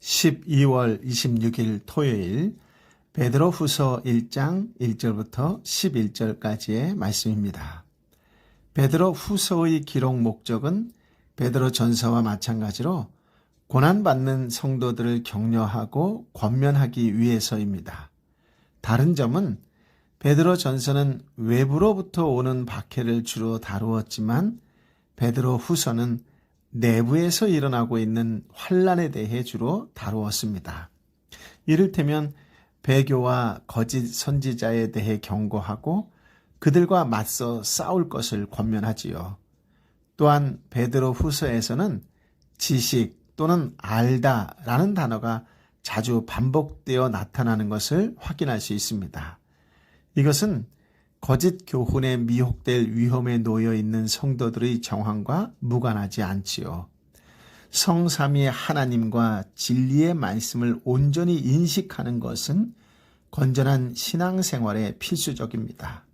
12월 26일 토요일 베드로후서 1장 1절부터 11절까지의 말씀입니다. 베드로후서의 기록 목적은 베드로전서와 마찬가지로 고난받는 성도들을 격려하고 권면하기 위해서입니다. 다른 점은 베드로전서는 외부로부터 오는 박해를 주로 다루었지만 베드로후서는 내부에서 일어나고 있는 환난에 대해 주로 다루었습니다. 이를테면 배교와 거짓 선지자에 대해 경고하고 그들과 맞서 싸울 것을 권면하지요. 또한 베드로후서에서는 지식 또는 알다라는 단어가 자주 반복되어 나타나는 것을 확인할 수 있습니다. 이것은 거짓 교훈에 미혹될 위험에 놓여 있는 성도들의 정황과 무관하지 않지요. 성삼위 하나님과 진리의 말씀을 온전히 인식하는 것은 건전한 신앙생활에 필수적입니다.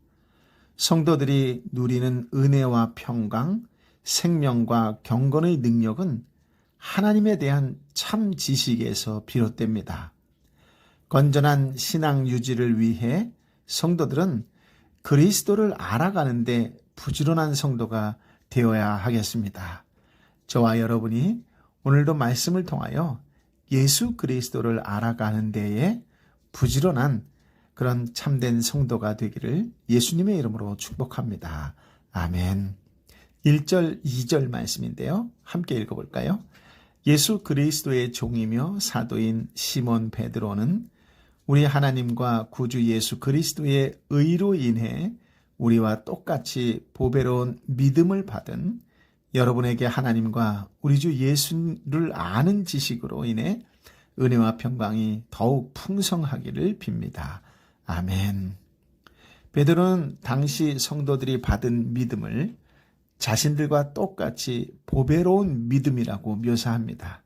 성도들이 누리는 은혜와 평강, 생명과 경건의 능력은 하나님에 대한 참 지식에서 비롯됩니다. 건전한 신앙 유지를 위해 성도들은 그리스도를 알아가는데 부지런한 성도가 되어야 하겠습니다. 저와 여러분이 오늘도 말씀을 통하여 예수 그리스도를 알아가는 데에 부지런한 그런 참된 성도가 되기를 예수님의 이름으로 축복합니다. 아멘. 1절, 2절 말씀인데요. 함께 읽어볼까요? 예수 그리스도의 종이며 사도인 시몬 베드로는 우리 하나님과 구주 예수 그리스도의 의로 인해 우리와 똑같이 보배로운 믿음을 받은 여러분에게 하나님과 우리 주 예수를 아는 지식으로 인해 은혜와 평강이 더욱 풍성하기를 빕니다. 아멘. 베드로는 당시 성도들이 받은 믿음을 자신들과 똑같이 보배로운 믿음이라고 묘사합니다.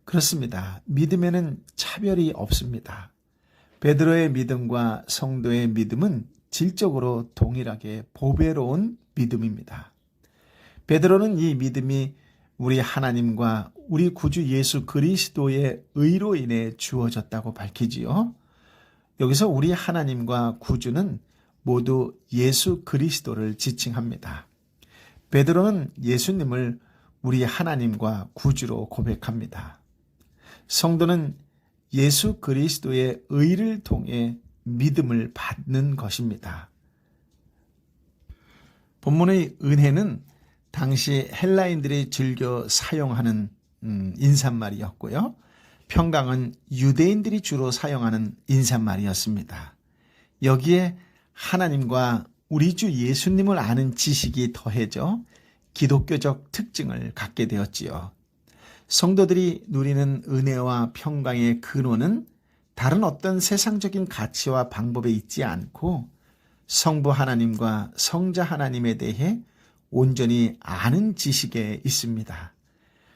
그렇습니다. 믿음에는 차별이 없습니다. 베드로의 믿음과 성도의 믿음은 질적으로 동일하게 보배로운 믿음입니다. 베드로는 이 믿음이 우리 하나님과 우리 구주 예수 그리스도의 의로 인해 주어졌다고 밝히지요. 여기서 우리 하나님과 구주는 모두 예수 그리스도를 지칭합니다. 베드로는 예수님을 우리 하나님과 구주로 고백합니다. 성도는 예수 그리스도의 의를 통해 믿음을 받는 것입니다. 본문의 은혜는 당시 헬라인들이 즐겨 사용하는 인사말이었고요. 평강은 유대인들이 주로 사용하는 인사말이었습니다. 여기에 하나님과 우리 주 예수님을 아는 지식이 더해져 기독교적 특징을 갖게 되었지요. 성도들이 누리는 은혜와 평강의 근원은 다른 어떤 세상적인 가치와 방법에 있지 않고 성부 하나님과 성자 하나님에 대해 온전히 아는 지식에 있습니다.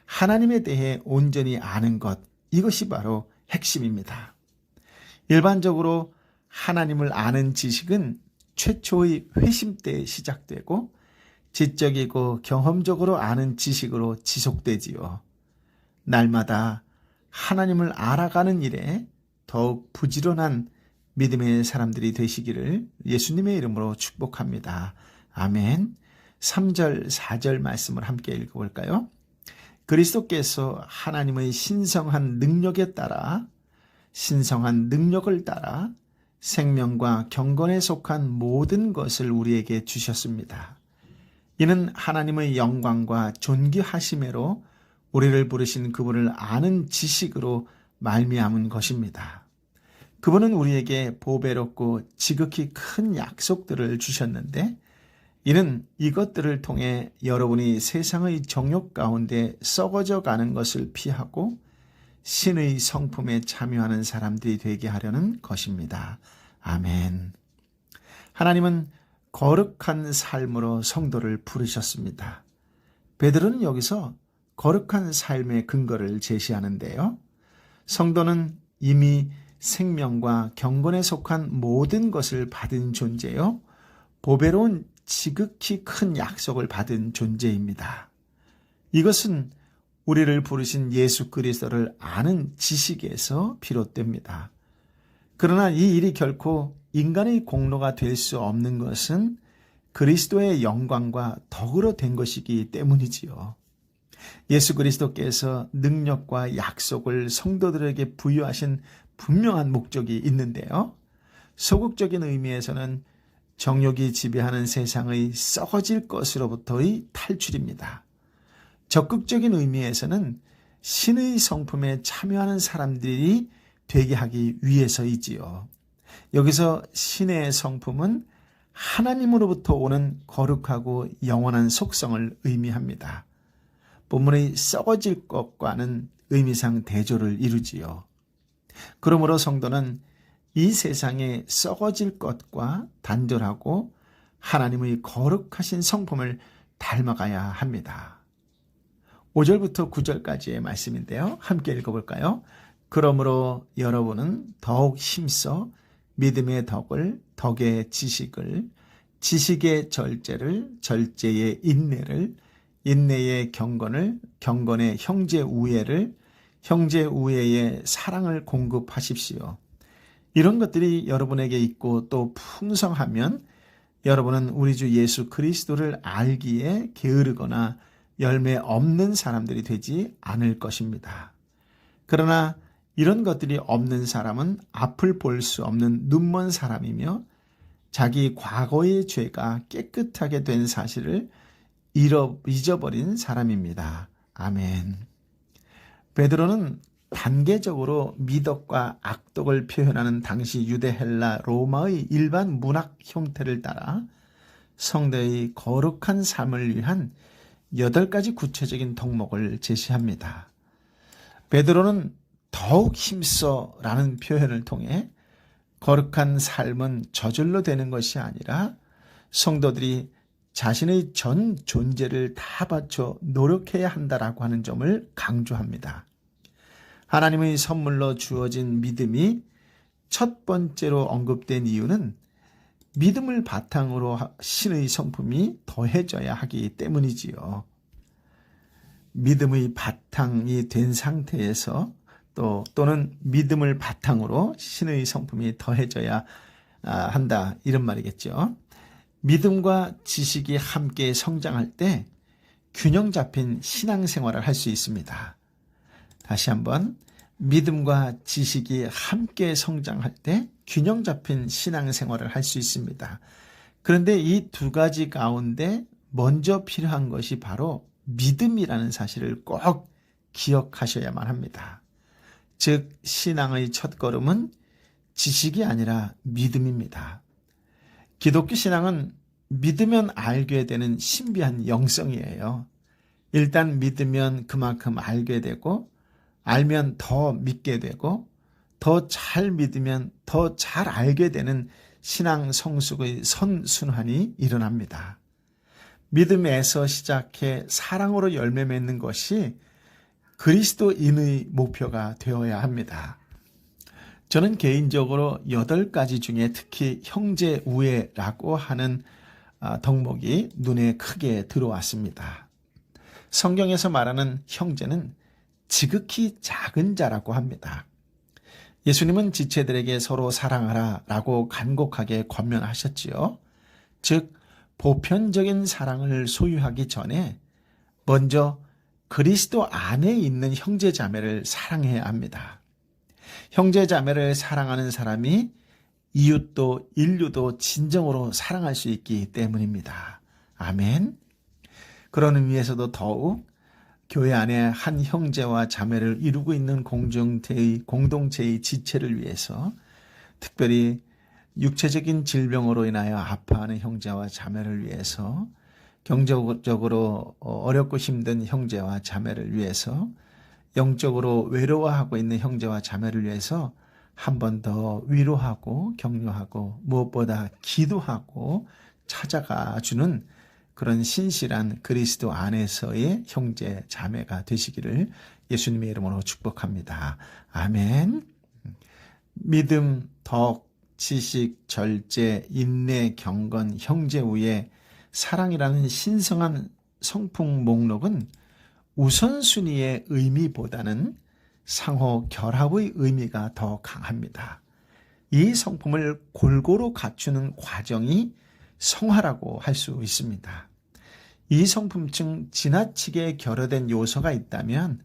하나님에 대해 온전히 아는 것, 이것이 바로 핵심입니다. 일반적으로 하나님을 아는 지식은 최초의 회심 때 시작되고 지적이고 경험적으로 아는 지식으로 지속되지요. 날마다 하나님을 알아가는 일에 더욱 부지런한 믿음의 사람들이 되시기를 예수님의 이름으로 축복합니다. 아멘. 3절, 4절 말씀을 함께 읽어볼까요? 그리스도께서 하나님의 신성한 능력을 따라 생명과 경건에 속한 모든 것을 우리에게 주셨습니다. 이는 하나님의 영광과 존귀하심으로 우리를 부르신 그분을 아는 지식으로 말미암은 것입니다. 그분은 우리에게 보배롭고 지극히 큰 약속들을 주셨는데 이는 이것들을 통해 여러분이 세상의 정욕 가운데 썩어져 가는 것을 피하고 신의 성품에 참여하는 사람들이 되게 하려는 것입니다. 아멘. 하나님은 거룩한 삶으로 성도를 부르셨습니다. 베드로는 여기서 거룩한 삶의 근거를 제시하는데요. 성도는 이미 생명과 경건에 속한 모든 것을 받은 존재요. 보배로운 지극히 큰 약속을 받은 존재입니다. 이것은 우리를 부르신 예수 그리스도를 아는 지식에서 비롯됩니다. 그러나 이 일이 결코 인간의 공로가 될 수 없는 것은 그리스도의 영광과 덕으로 된 것이기 때문이지요. 예수 그리스도께서 능력과 약속을 성도들에게 부여하신 분명한 목적이 있는데요. 소극적인 의미에서는 정욕이 지배하는 세상의 썩어질 것으로부터의 탈출입니다. 적극적인 의미에서는 신의 성품에 참여하는 사람들이 되게 하기 위해서이지요. 여기서 신의 성품은 하나님으로부터 오는 거룩하고 영원한 속성을 의미합니다. 본문의 썩어질 것과는 의미상 대조를 이루지요. 그러므로 성도는 이 세상에 썩어질 것과 단절하고 하나님의 거룩하신 성품을 닮아가야 합니다. 5절부터 9절까지의 말씀인데요. 함께 읽어볼까요? 그러므로 여러분은 더욱 힘써 믿음의 덕을, 덕의 지식을, 지식의 절제를, 절제의 인내를, 인내의 경건을, 경건의 형제 우애를, 형제 우애의 사랑을 공급하십시오. 이런 것들이 여러분에게 있고 또 풍성하면 여러분은 우리 주 예수 그리스도를 알기에 게으르거나 열매 없는 사람들이 되지 않을 것입니다. 그러나 이런 것들이 없는 사람은 앞을 볼 수 없는 눈먼 사람이며 자기 과거의 죄가 깨끗하게 된 사실을 잊어버린 사람입니다. 아멘. 베드로는 단계적으로 미덕과 악독을 표현하는 당시 유대 헬라 로마의 일반 문학 형태를 따라 성도의 거룩한 삶을 위한 8가지 구체적인 덕목을 제시합니다. 베드로는 더욱 힘써 라는 표현을 통해 거룩한 삶은 저절로 되는 것이 아니라 성도들이 자신의 전 존재를 다 바쳐 노력해야 한다라고 하는 점을 강조합니다. 하나님의 선물로 주어진 믿음이 첫 번째로 언급된 이유는 믿음을 바탕으로 신의 성품이 더해져야 하기 때문이지요. 믿음의 바탕이 된 상태에서 또는 믿음을 바탕으로 신의 성품이 더해져야 한다, 이런 말이겠죠. 믿음과 지식이 함께 성장할 때 균형 잡힌 신앙생활을 할 수 있습니다. 다시 한번, 믿음과 지식이 함께 성장할 때 균형 잡힌 신앙생활을 할 수 있습니다. 그런데 이 두 가지 가운데 먼저 필요한 것이 바로 믿음이라는 사실을 꼭 기억하셔야만 합니다. 즉, 신앙의 첫걸음은 지식이 아니라 믿음입니다. 기독교 신앙은 믿으면 알게 되는 신비한 영성이에요. 일단 믿으면 그만큼 알게 되고, 알면 더 믿게 되고, 더 잘 믿으면 더 잘 알게 되는 신앙 성숙의 선순환이 일어납니다. 믿음에서 시작해 사랑으로 열매 맺는 것이 그리스도인의 목표가 되어야 합니다. 저는 개인적으로 8가지 중에 특히 형제 우애라고 하는 덕목이 눈에 크게 들어왔습니다. 성경에서 말하는 형제는 지극히 작은 자라고 합니다. 예수님은 지체들에게 서로 사랑하라 라고 간곡하게 권면하셨지요. 즉, 보편적인 사랑을 소유하기 전에 먼저 그리스도 안에 있는 형제 자매를 사랑해야 합니다. 형제 자매를 사랑하는 사람이 이웃도 인류도 진정으로 사랑할 수 있기 때문입니다. 아멘. 그런 의미에서도 더욱 교회 안에 한 형제와 자매를 이루고 있는 공동체의 지체를 위해서, 특별히 육체적인 질병으로 인하여 아파하는 형제와 자매를 위해서, 경제적으로 어렵고 힘든 형제와 자매를 위해서, 영적으로 외로워하고 있는 형제와 자매를 위해서 한 번 더 위로하고 격려하고 무엇보다 기도하고 찾아가 주는 그런 신실한 그리스도 안에서의 형제 자매가 되시기를 예수님의 이름으로 축복합니다. 아멘. 믿음, 덕, 지식, 절제, 인내, 경건, 형제 우애, 사랑이라는 신성한 성품 목록은 우선순위의 의미보다는 상호 결합의 의미가 더 강합니다. 이 성품을 골고루 갖추는 과정이 성화라고 할 수 있습니다. 이 성품층 지나치게 결여된 요소가 있다면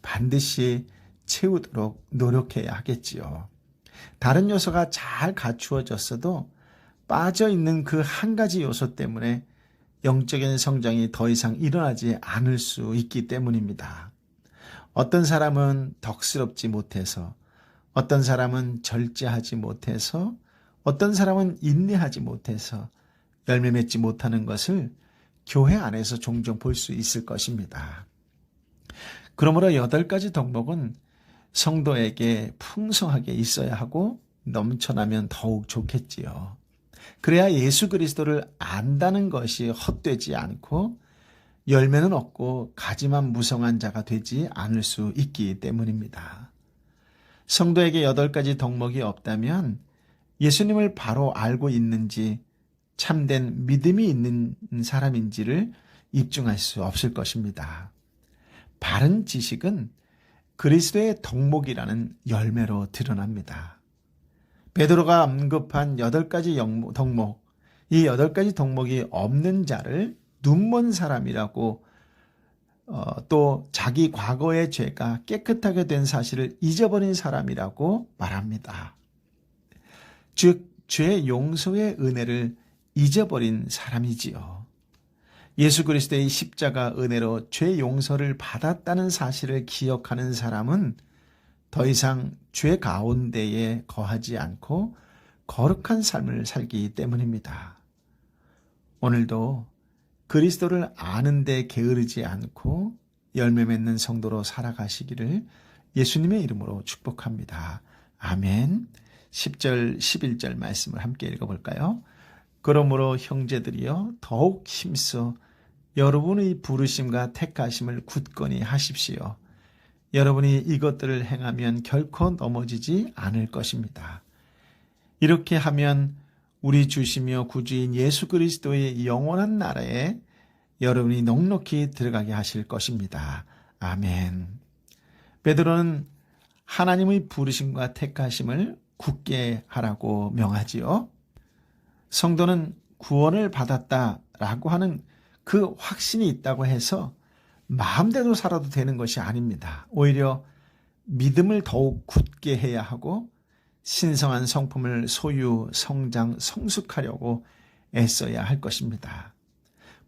반드시 채우도록 노력해야 하겠지요. 다른 요소가 잘 갖추어졌어도 빠져있는 그 한 가지 요소 때문에 영적인 성장이 더 이상 일어나지 않을 수 있기 때문입니다. 어떤 사람은 덕스럽지 못해서, 어떤 사람은 절제하지 못해서, 어떤 사람은 인내하지 못해서 열매 맺지 못하는 것을 교회 안에서 종종 볼 수 있을 것입니다. 그러므로 8가지 덕목은 성도에게 풍성하게 있어야 하고 넘쳐나면 더욱 좋겠지요. 그래야 예수 그리스도를 안다는 것이 헛되지 않고 열매는 없고 가지만 무성한 자가 되지 않을 수 있기 때문입니다. 성도에게 8가지 덕목이 없다면 예수님을 바로 알고 있는지 참된 믿음이 있는 사람인지를 입증할 수 없을 것입니다. 바른 지식은 그리스도의 덕목이라는 열매로 드러납니다. 베드로가 언급한 8가지 덕목, 이 8가지 덕목이 없는 자를 눈먼 사람이라고 또 자기 과거의 죄가 깨끗하게 된 사실을 잊어버린 사람이라고 말합니다. 즉 죄 용서의 은혜를 잊어버린 사람이지요. 예수 그리스도의 십자가 은혜로 죄 용서를 받았다는 사실을 기억하는 사람은 더 이상 죄 가운데에 거하지 않고 거룩한 삶을 살기 때문입니다. 오늘도 그리스도를 아는 데 게으르지 않고 열매 맺는 성도로 살아가시기를 예수님의 이름으로 축복합니다. 아멘. 10절, 11절 말씀을 함께 읽어볼까요? 그러므로 형제들이여 더욱 힘써 여러분의 부르심과 택하심을 굳건히 하십시오. 여러분이 이것들을 행하면 결코 넘어지지 않을 것입니다. 이렇게 하면 우리 주시며 구주인 예수 그리스도의 영원한 나라에 여러분이 넉넉히 들어가게 하실 것입니다. 아멘. 베드로는 하나님의 부르심과 택하심을 굳게 하라고 명하지요. 성도는 구원을 받았다라고 하는 그 확신이 있다고 해서 마음대로 살아도 되는 것이 아닙니다. 오히려 믿음을 더욱 굳게 해야 하고 신성한 성품을 소유, 성장, 성숙하려고 애써야 할 것입니다.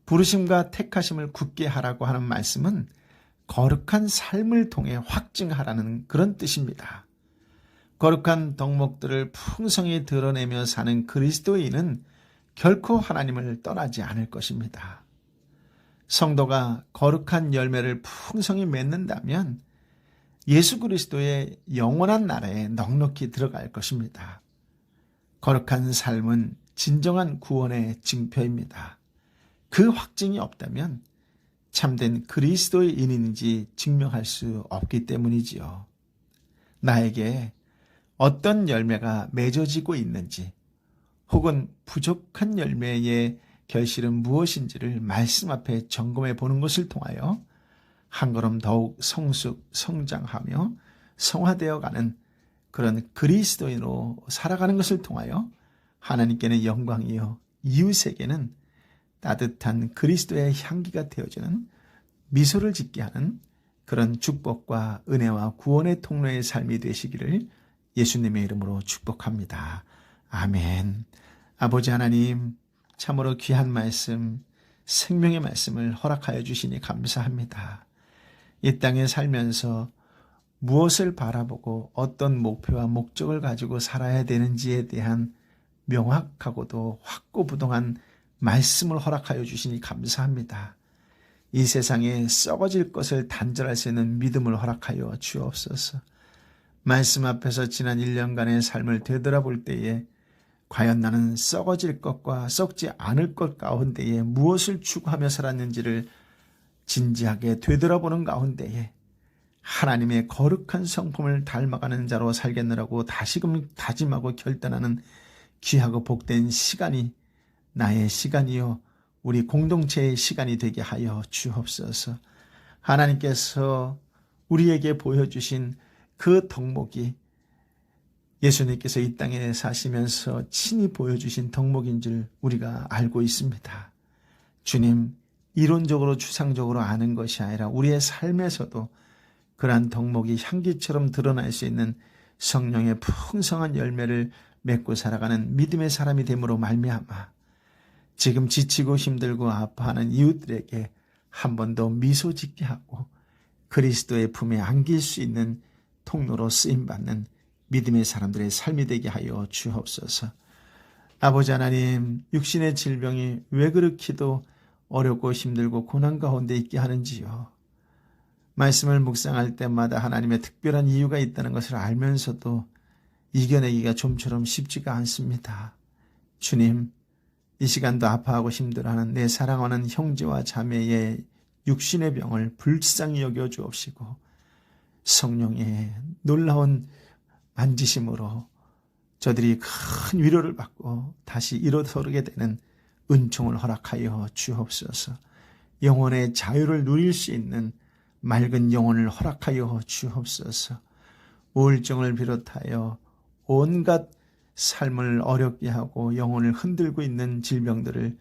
부르심과 택하심을 굳게 하라고 하는 말씀은 거룩한 삶을 통해 확증하라는 그런 뜻입니다. 거룩한 덕목들을 풍성히 드러내며 사는 그리스도인은 결코 하나님을 떠나지 않을 것입니다. 성도가 거룩한 열매를 풍성히 맺는다면 예수 그리스도의 영원한 나라에 넉넉히 들어갈 것입니다. 거룩한 삶은 진정한 구원의 징표입니다. 그 확증이 없다면 참된 그리스도인인지 증명할 수 없기 때문이지요. 나에게 어떤 열매가 맺어지고 있는지 혹은 부족한 열매의 결실은 무엇인지를 말씀 앞에 점검해 보는 것을 통하여 한 걸음 더욱 성숙, 성장하며 성화되어가는 그런 그리스도인으로 살아가는 것을 통하여 하나님께는 영광이요 이웃에게는 따뜻한 그리스도의 향기가 되어주는 미소를 짓게 하는 그런 축복과 은혜와 구원의 통로의 삶이 되시기를 예수님의 이름으로 축복합니다. 아멘. 아버지 하나님, 참으로 귀한 말씀, 생명의 말씀을 허락하여 주시니 감사합니다. 이 땅에 살면서 무엇을 바라보고 어떤 목표와 목적을 가지고 살아야 되는지에 대한 명확하고도 확고부동한 말씀을 허락하여 주시니 감사합니다. 이 세상에 썩어질 것을 단절할 수 있는 믿음을 허락하여 주옵소서. 말씀 앞에서 지난 1년간의 삶을 되돌아볼 때에 과연 나는 썩어질 것과 썩지 않을 것 가운데에 무엇을 추구하며 살았는지를 진지하게 되돌아보는 가운데에 하나님의 거룩한 성품을 닮아가는 자로 살겠느라고 다시금 다짐하고 결단하는 귀하고 복된 시간이 나의 시간이요 우리 공동체의 시간이 되게 하여 주옵소서. 하나님께서 우리에게 보여주신 그 덕목이 예수님께서 이 땅에 사시면서 친히 보여주신 덕목인 줄 우리가 알고 있습니다. 주님, 이론적으로 추상적으로 아는 것이 아니라 우리의 삶에서도 그러한 덕목이 향기처럼 드러날 수 있는 성령의 풍성한 열매를 맺고 살아가는 믿음의 사람이 됨으로 말미암아 지금 지치고 힘들고 아파하는 이웃들에게 한 번 더 미소 짓게 하고 그리스도의 품에 안길 수 있는 통로로 쓰임받는 믿음의 사람들의 삶이 되게 하여 주옵소서. 아버지 하나님, 육신의 질병이 왜 그렇게도 어렵고 힘들고 고난 가운데 있게 하는지요. 말씀을 묵상할 때마다 하나님의 특별한 이유가 있다는 것을 알면서도 이겨내기가 좀처럼 쉽지가 않습니다. 주님, 이 시간도 아파하고 힘들어하는 내 사랑하는 형제와 자매의 육신의 병을 불쌍히 여겨 주옵시고 성령의 놀라운 만지심으로 저들이 큰 위로를 받고 다시 일어서게 되는 은총을 허락하여 주옵소서. 영혼의 자유를 누릴 수 있는 맑은 영혼을 허락하여 주옵소서. 우울증을 비롯하여 온갖 삶을 어렵게 하고 영혼을 흔들고 있는 질병들을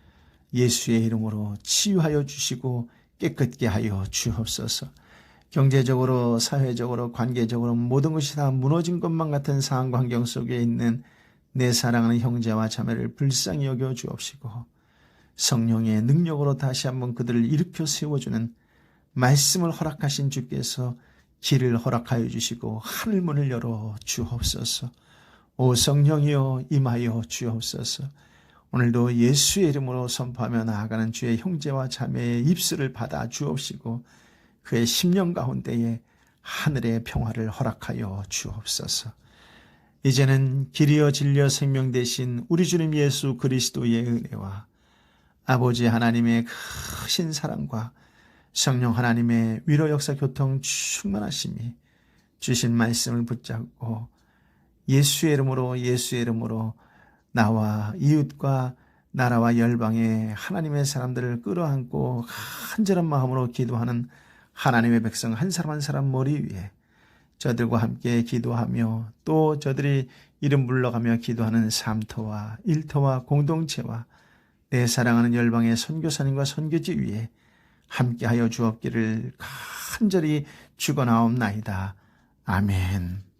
예수의 이름으로 치유하여 주시고 깨끗게 하여 주옵소서. 경제적으로 사회적으로 관계적으로 모든 것이 다 무너진 것만 같은 상황 환경 속에 있는 내 사랑하는 형제와 자매를 불쌍히 여겨 주옵시고 성령의 능력으로 다시 한번 그들을 일으켜 세워주는 말씀을 허락하신 주께서 길을 허락하여 주시고 하늘문을 열어 주옵소서. 오 성령이여 임하여 주옵소서. 오늘도 예수의 이름으로 선포하며 나아가는 주의 형제와 자매의 입술을 받아 주옵시고 그의 심령 가운데에 하늘의 평화를 허락하여 주옵소서. 이제는 길이여 진리여 생명 되신 우리 주님 예수 그리스도의 은혜와 아버지 하나님의 크신 사랑과 성령 하나님의 위로 역사 교통 충만하심이 주신 말씀을 붙잡고 예수의 이름으로 나와 이웃과 나라와 열방의 하나님의 사람들을 끌어안고 간절한 마음으로 기도하는 하나님의 백성 한 사람 한 사람 머리 위에 저들과 함께 기도하며 또 저들이 이름 불러가며 기도하는 삶터와 일터와 공동체와 내 사랑하는 열방의 선교사님과 선교지 위에 함께하여 주옵기를 간절히 축원하옵나이다. 아멘.